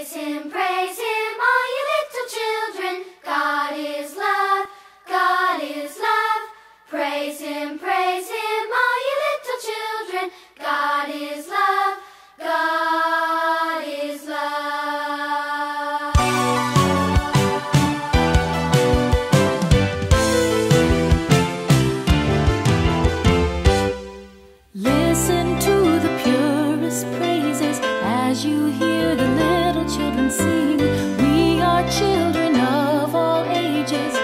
praise Him, all you little children. God is love, God is love. Praise Him, all you little children. God is love, God is love. Listen to the purest praises as you hear the little children sing. We are children of all ages.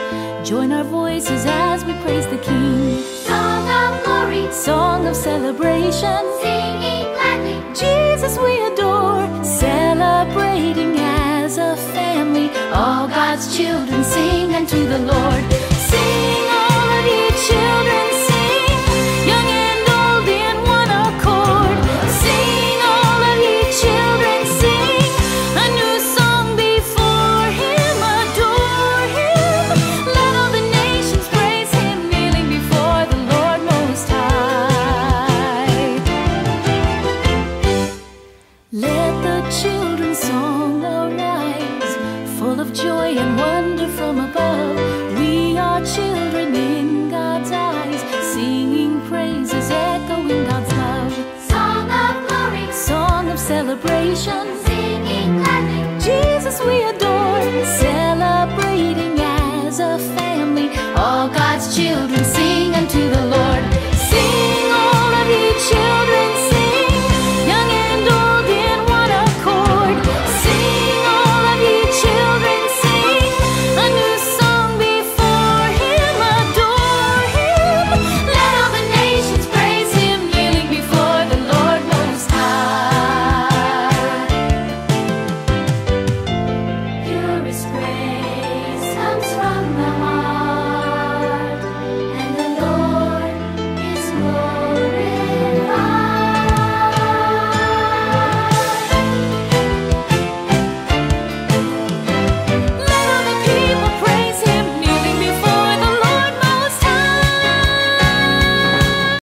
Join our voices as we praise the King. Song of glory, Song of celebration, singing gladly. Jesus we adore, celebrating as a family. All God's children sing unto the Lord. Sing, all of ye children, sing, young and old in one accord. Sing, all of ye children, sing a new song before Him, adore Him. Let all the nations praise Him, kneeling before the Lord Most High. Let the children's song arise, full of joy and wonder from above. We are children in God's eyes, singing praises, echoing God's love. Song of glory, Song of celebration,